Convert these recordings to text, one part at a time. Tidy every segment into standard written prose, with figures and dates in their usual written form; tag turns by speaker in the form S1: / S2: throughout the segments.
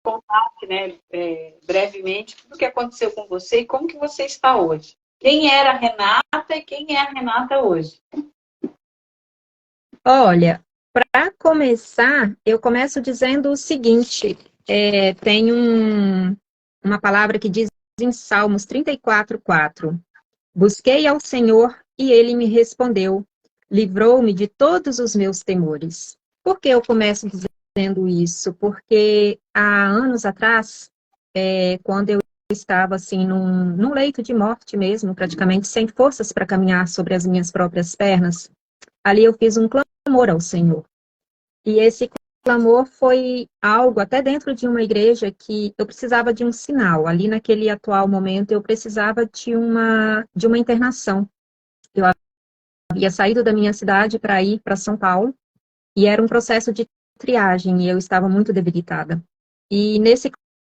S1: contasse, né, brevemente tudo o que aconteceu com você e como que você está hoje. Quem era a Renata e quem é a Renata hoje?
S2: Olha, para começar, eu começo dizendo o seguinte: tem uma palavra que diz em Salmos 34:4: Busquei ao Senhor e ele me respondeu, livrou-me de todos os meus temores. Por que eu começo dizendo isso? Porque há anos atrás, quando eu estava assim num leito de morte mesmo, praticamente sem forças para caminhar sobre as minhas próprias pernas, ali eu fiz um clamor ao Senhor. E esse clamor foi algo, até dentro de uma igreja, que eu precisava de um sinal. Ali naquele atual momento, eu precisava de uma internação. Eu havia saído da minha cidade para ir para São Paulo, e era um processo de triagem, e eu estava muito debilitada. E nesse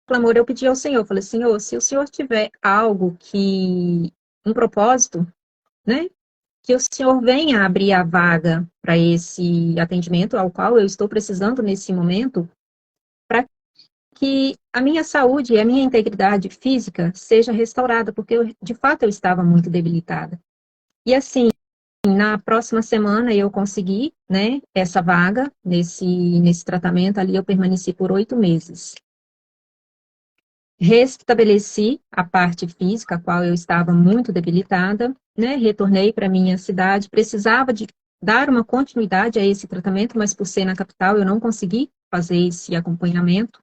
S2: clamor eu pedi ao Senhor, falei, Senhor, se o Senhor tiver algo um propósito, né, que o Senhor venha abrir a vaga para esse atendimento ao qual eu estou precisando nesse momento, para que a minha saúde e a minha integridade física seja restaurada, porque de fato eu estava muito debilitada. E assim, na próxima semana eu consegui, né, essa vaga nesse tratamento ali, eu permaneci por 8 meses. Restabeleci a parte física, a qual eu estava muito debilitada, né? Retornei para minha cidade, precisava de dar uma continuidade a esse tratamento, mas por ser na capital eu não consegui fazer esse acompanhamento.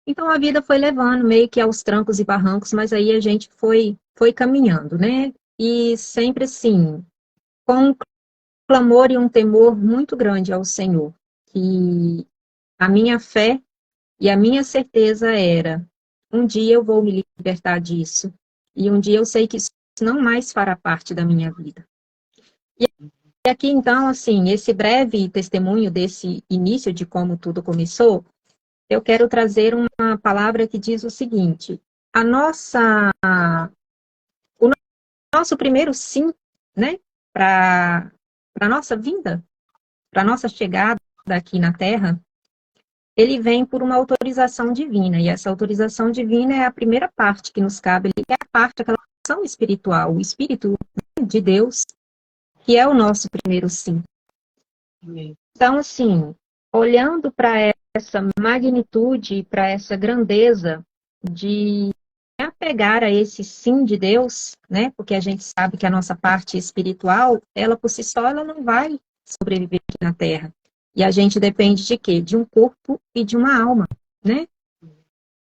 S2: Então a vida foi levando meio que aos trancos e barrancos, mas aí a gente foi caminhando, né? E sempre assim, com um clamor e um temor muito grande ao Senhor, que a minha fé e a minha certeza era: um dia eu vou me libertar disso, e um dia eu sei que isso não mais fará parte da minha vida. E aqui, então, assim, esse breve testemunho desse início de como tudo começou, eu quero trazer uma palavra que diz o seguinte: o nosso primeiro sim, né, para a nossa vinda, para a nossa chegada aqui na Terra, ele vem por uma autorização divina, e essa autorização divina é a primeira parte que nos cabe, que é a parte daquela ação espiritual, o Espírito de Deus, que é o nosso primeiro sim. Então, assim, olhando para essa magnitude, para essa grandeza de apegar a esse sim de Deus, né? Porque a gente sabe que a nossa parte espiritual, ela por si só, ela não vai sobreviver aqui na Terra. E a gente depende de quê? De um corpo e de uma alma, né?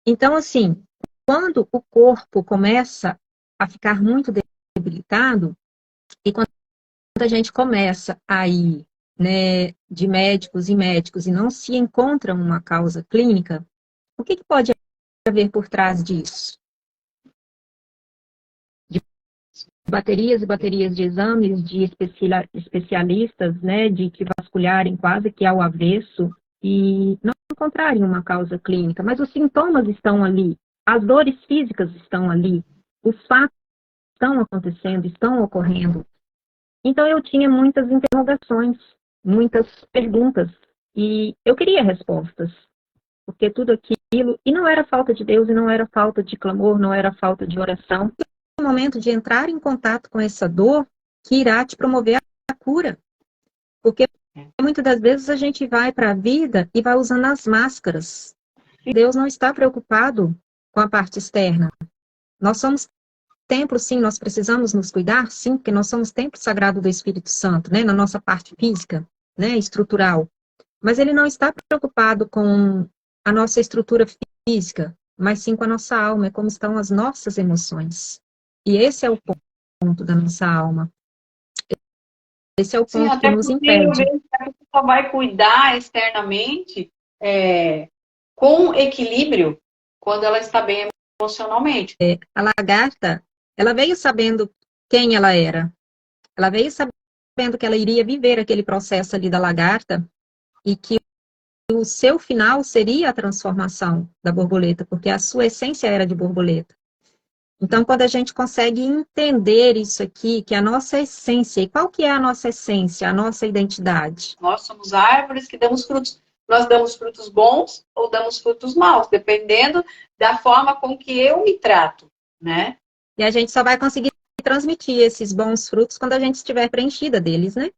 S2: Então, assim, quando o corpo começa a ficar muito debilitado, e quando a gente começa a ir, né, de médicos em médicos e não se encontra uma causa clínica, o que pode haver por trás disso? De baterias e baterias de exames de especialistas, né, de que vasculharem quase que ao avesso e não encontrarem uma causa clínica, mas os sintomas estão ali, as dores físicas estão ali, os fatos estão acontecendo, estão ocorrendo. Então eu tinha muitas interrogações, muitas perguntas, e eu queria respostas, porque tudo aquilo, e não era falta de Deus, e não era falta de clamor, não era falta de oração. É o momento de entrar em contato com essa dor que irá te promover a cura. Porque muitas das vezes a gente vai para a vida e vai usando as máscaras. Deus não está preocupado com a parte externa. Nós somos templo, sim, nós precisamos nos cuidar, sim, porque nós somos templo sagrado do Espírito Santo, né, na nossa parte física, né, estrutural. Mas ele não está preocupado com a nossa estrutura física, mas sim com a nossa alma, é como estão as nossas emoções. E esse é o ponto da nossa alma. Esse é o
S1: Sim,
S2: ponto que
S1: até
S2: nos
S1: porque eu
S2: impede.
S1: vejo que a pessoa só vai cuidar externamente com equilíbrio quando ela está bem emocionalmente.
S2: A lagarta, ela veio sabendo quem ela era. Ela veio sabendo que ela iria viver aquele processo ali da lagarta e que o seu final seria a transformação da borboleta, porque a sua essência era de borboleta. Então, quando a gente consegue entender isso aqui, que a nossa essência, e qual que é a nossa essência, a nossa identidade?
S1: Nós somos árvores que damos frutos. nós damos frutos bons ou damos frutos maus, dependendo da forma com que eu me trato, né?
S2: E a gente só vai conseguir transmitir esses bons frutos quando a gente estiver preenchida deles, né?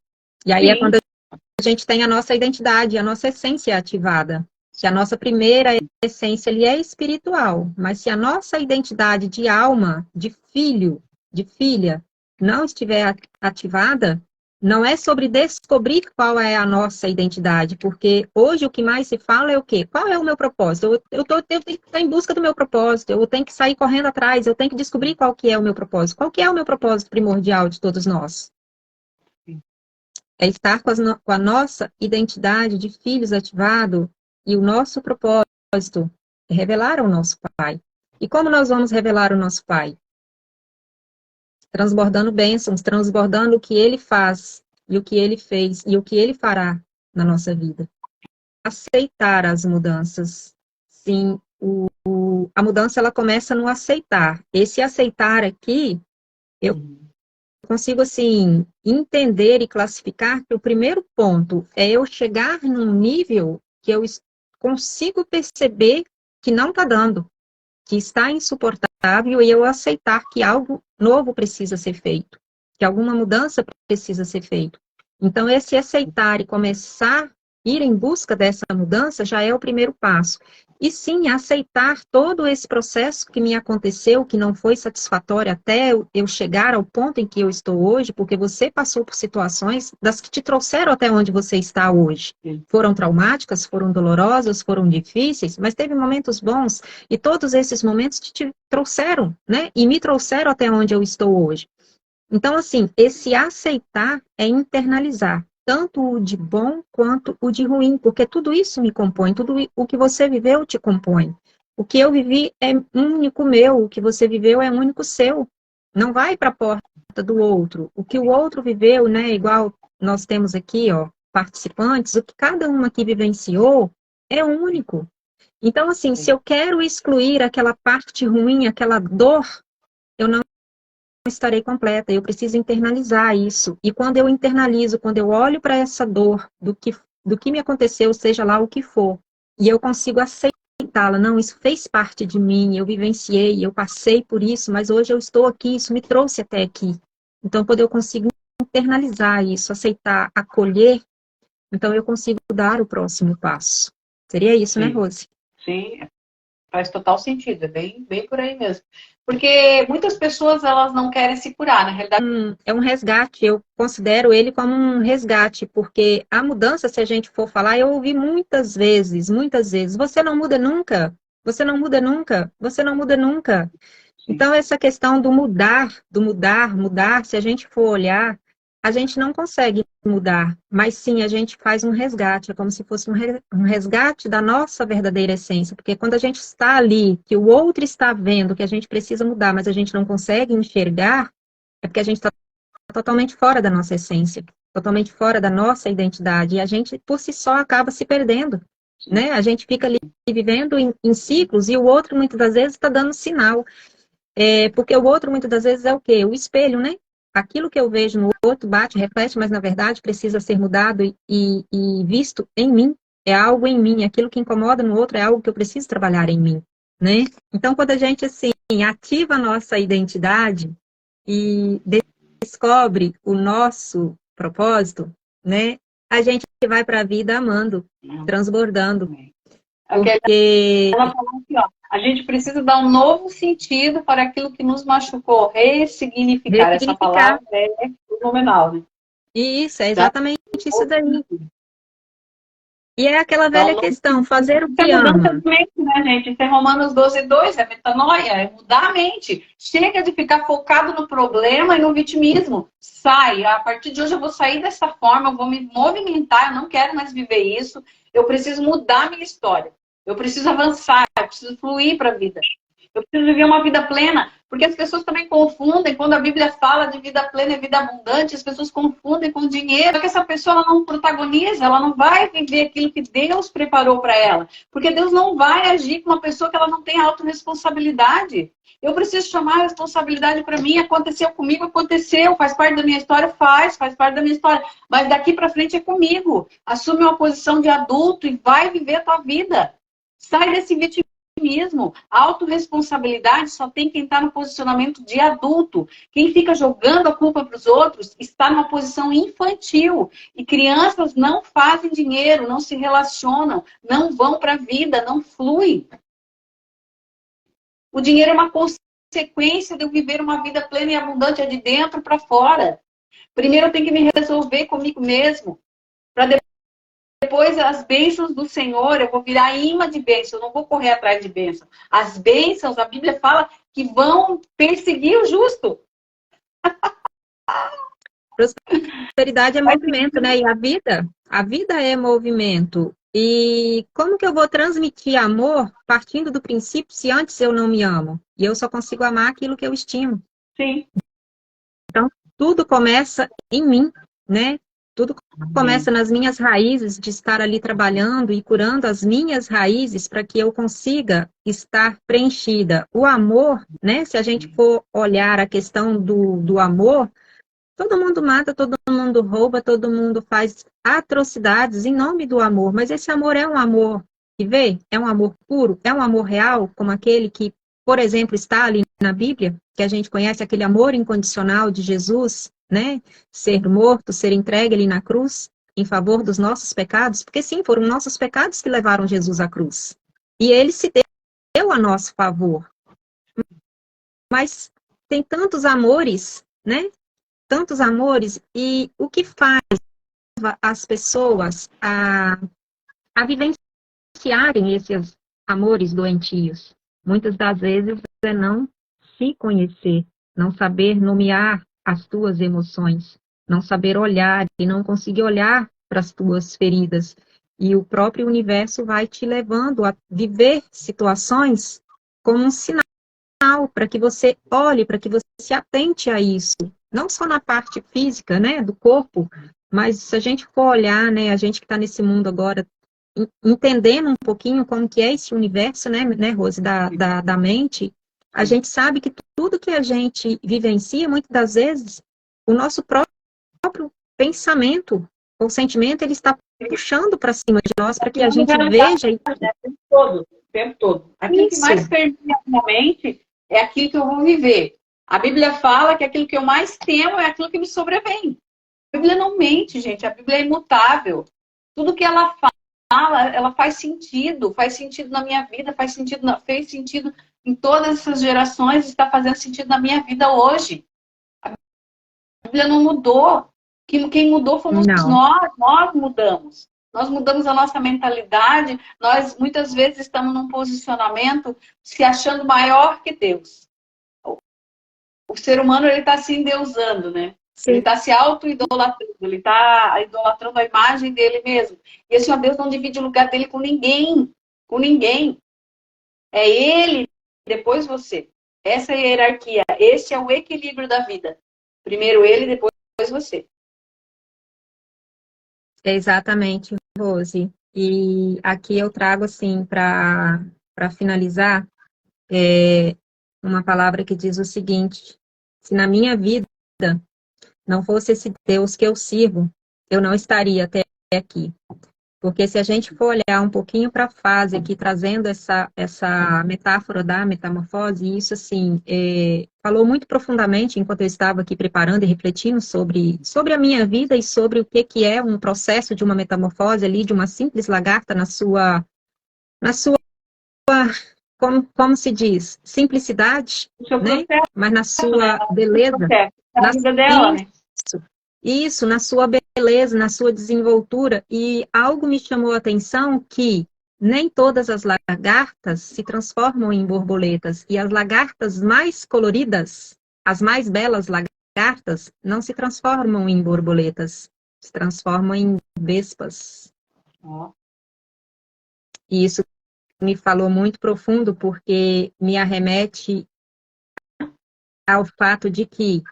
S2: E aí é
S1: Sim.
S2: quando a gente tem a nossa identidade, a nossa essência ativada. Que a nossa primeira essência ali é espiritual, mas se a nossa identidade de alma, de filho, de filha, não estiver ativada, não é sobre descobrir qual é a nossa identidade, porque hoje o que mais se fala é o quê? Qual é o meu propósito? Eu tenho que estar em busca do meu propósito, eu tenho que sair correndo atrás, eu tenho que descobrir qual que é o meu propósito. Qual que é o meu propósito primordial de todos nós? É estar com a nossa identidade de filhos ativado e o nosso propósito é revelar o nosso Pai. E como nós vamos revelar o nosso Pai? Transbordando bênçãos, transbordando o que Ele faz e o que Ele fez e o que Ele fará na nossa vida. Aceitar as mudanças. Sim, a mudança ela começa no aceitar. Esse aceitar aqui, eu consigo, assim, entender e classificar que o primeiro ponto é eu chegar num nível que eu consigo perceber que não está dando, que está insuportável e eu aceitar que algo novo precisa ser feito, que alguma mudança precisa ser feita. Então, esse aceitar e começar a ir em busca dessa mudança já é o primeiro passo. E sim, aceitar todo esse processo que me aconteceu, que não foi satisfatório até eu chegar ao ponto em que eu estou hoje, porque você passou por situações das que te trouxeram até onde você está hoje. Foram traumáticas, foram dolorosas, foram difíceis, mas teve momentos bons e todos esses momentos te trouxeram, né? E me trouxeram até onde eu estou hoje. Então, assim, esse aceitar é internalizar tanto o de bom quanto o de ruim, porque tudo isso me compõe, tudo o que você viveu te compõe. O que eu vivi é único meu, o que você viveu é único seu. Não vai para a porta do outro. O que o outro viveu, né, igual nós temos aqui, ó, participantes, o que cada um aqui vivenciou é único. Então, assim, se eu quero excluir aquela parte ruim, aquela dor, eu não estarei completa, eu preciso internalizar isso. E quando eu internalizo, quando eu olho para essa dor do que me aconteceu, seja lá o que for, e eu consigo aceitá-la, não, isso fez parte de mim, eu vivenciei, eu passei por isso, mas hoje eu estou aqui, isso me trouxe até aqui. Então, quando eu consigo internalizar isso, aceitar, acolher, então eu consigo dar o próximo passo. Seria isso, né, Rose?
S1: Sim, faz total sentido, é bem por aí mesmo. Porque muitas pessoas, elas não querem se curar, na realidade.
S2: É um resgate, eu considero ele como um resgate, porque a mudança, se a gente for falar, eu ouvi muitas vezes, você não muda nunca, você não muda nunca, você não muda nunca. Então, essa questão do mudar, se a gente for olhar, a gente não consegue mudar, mas sim, a gente faz um resgate, é como se fosse um resgate da nossa verdadeira essência, porque quando a gente está ali, que o outro está vendo que a gente precisa mudar, mas a gente não consegue enxergar, é porque a gente está totalmente fora da nossa essência, totalmente fora da nossa identidade, e a gente, por si só, acaba se perdendo, né? A gente fica ali vivendo em ciclos, e o outro, muitas das vezes, está dando sinal. Porque o outro, muitas das vezes, é o quê? O espelho, né? Aquilo que eu vejo no outro bate, reflete, mas, na verdade, precisa ser mudado e visto em mim. É algo em mim. Aquilo que incomoda no outro é algo que eu preciso trabalhar em mim, né? Então, quando a gente, assim, ativa a nossa identidade e descobre o nosso propósito, né? A gente vai para a vida amando, transbordando. Porque
S1: Ela falou aqui, ó, a gente precisa dar um novo sentido para aquilo que nos machucou, ressignificar. Essa palavra é fenomenal, né?
S2: Isso, é exatamente isso daí. E é aquela velha questão, fazer o que ama.
S1: Mente, né, gente? Isso é Romanos 12:2, é metanoia, é mudar a mente. Chega de ficar focado no problema e no vitimismo. Sai, a partir de hoje eu vou sair dessa forma, eu vou me movimentar, eu não quero mais viver isso, eu preciso mudar a minha história. Eu preciso avançar, eu preciso fluir para a vida. Eu preciso viver uma vida plena. Porque as pessoas também confundem, quando a Bíblia fala de vida plena e vida abundante, as pessoas confundem com dinheiro. Porque essa pessoa ela não protagoniza, ela não vai viver aquilo que Deus preparou para ela. Porque Deus não vai agir com uma pessoa que ela não tem autorresponsabilidade. Eu preciso chamar a responsabilidade para mim. Aconteceu comigo, aconteceu. Faz parte da minha história? Faz parte da minha história. Mas daqui para frente é comigo. Assume uma posição de adulto e vai viver a tua vida. Sai desse vitimismo. A autorresponsabilidade só tem quem está no posicionamento de adulto. Quem fica jogando a culpa para os outros está numa posição infantil. E crianças não fazem dinheiro, não se relacionam, não vão para a vida, não fluem. O dinheiro é uma consequência de eu viver uma vida plena e abundante, é de dentro para fora. Primeiro eu tenho que me resolver comigo mesmo, para depois as bênçãos do Senhor, eu vou virar imã de bênção, eu não vou correr atrás de bênção. As bênçãos, a Bíblia fala que vão perseguir o justo.
S2: Prosperidade é movimento, né? E a vida é movimento. E como que eu vou transmitir amor partindo do princípio se antes eu não me amo? E eu só consigo amar aquilo que eu estimo.
S1: Sim.
S2: Então, tudo começa em mim, né? Tudo começa nas minhas raízes, de estar ali trabalhando e curando as minhas raízes para que eu consiga estar preenchida. O amor, né? Se a gente for olhar a questão do amor, todo mundo mata, todo mundo rouba, todo mundo faz atrocidades em nome do amor. Mas esse amor é um amor que vê, é um amor puro, é um amor real, como aquele que, por exemplo, está ali na Bíblia, que a gente conhece, aquele amor incondicional de Jesus, né? Ser morto, ser entregue ali na cruz, em favor dos nossos pecados, porque sim, foram nossos pecados que levaram Jesus à cruz. E ele se deu a nosso favor. Mas tem tantos amores, né? Tantos amores, e o que faz as pessoas a vivenciarem esses amores doentios? Muitas das vezes é não se conhecer, não saber nomear as tuas emoções, não saber olhar e não conseguir olhar para as tuas feridas. E o próprio universo vai te levando a viver situações como um sinal para que você olhe, para que você se atente a isso. Não só na parte física, né, do corpo, mas se a gente for olhar, né, a gente que está nesse mundo agora, entendendo um pouquinho como que é esse universo, né Rose, da mente, a gente sabe que tudo que a gente vivencia, muitas das vezes, o nosso próprio pensamento, ou sentimento, ele está puxando para cima de nós, para que a gente veja...
S1: O tempo todo. Aquilo que mais permeia a minha mente é aquilo que eu vou viver. A Bíblia fala que aquilo que eu mais temo é aquilo que me sobrevém. A Bíblia não mente, gente. A Bíblia é imutável. Tudo que ela fala, ela faz sentido na minha vida, fez sentido em todas essas gerações, está fazendo sentido na minha vida hoje. A Bíblia não mudou. Quem mudou fomos nós mudamos. Nós mudamos a nossa mentalidade, nós muitas vezes estamos num posicionamento se achando maior que Deus. O ser humano, ele está se endeusando, né? Sim. Ele está se auto-idolatrando, ele está idolatrando a imagem dele mesmo. E esse Deus não divide o lugar dele com ninguém. Com ninguém. É ele, depois você. Essa é a hierarquia. Esse é o equilíbrio da vida. Primeiro ele, depois você.
S2: Exatamente, Rose. E aqui eu trago, assim, para finalizar, uma palavra que diz o seguinte: se na minha vida não fosse esse Deus que eu sirvo, eu não estaria até aqui. Porque se a gente for olhar um pouquinho para a fase aqui, trazendo essa metáfora da metamorfose, isso, assim, falou muito profundamente enquanto eu estava aqui preparando e refletindo sobre a minha vida e sobre o que é um processo de uma metamorfose ali, de uma simples lagarta na sua como se diz, simplicidade, né? Mas na sua beleza.
S1: Na vida dela, né?
S2: Isso, na sua beleza, na sua desenvoltura. E algo me chamou a atenção que nem todas as lagartas se transformam em borboletas. E as lagartas mais coloridas, as mais belas lagartas, não se transformam em borboletas. Se transformam em vespas. E isso me falou muito profundo, porque me arremete ao fato de que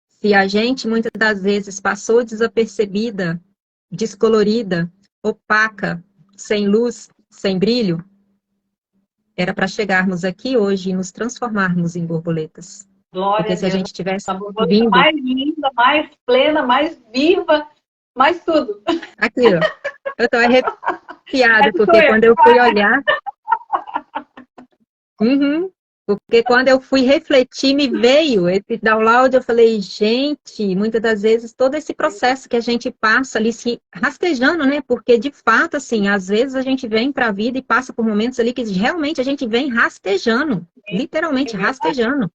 S2: se a gente muitas das vezes passou desapercebida, descolorida, opaca, sem luz, sem brilho, era para chegarmos aqui hoje e nos transformarmos em borboletas.
S1: Glória
S2: Porque
S1: a
S2: se a
S1: Deus.
S2: gente tivesse
S1: A borboleta
S2: vindo
S1: mais linda, mais plena, mais viva, mais tudo.
S2: aqui, ó, eu estou arrepiada,
S1: Essa sou
S2: porque
S1: eu.
S2: quando eu fui olhar, uhum, porque quando eu fui refletir, me veio esse download, eu falei, gente, muitas das vezes todo esse processo que a gente passa ali se rastejando, né? Porque de fato, assim, às vezes a gente vem para a vida e passa por momentos ali que realmente a gente vem rastejando, literalmente rastejando.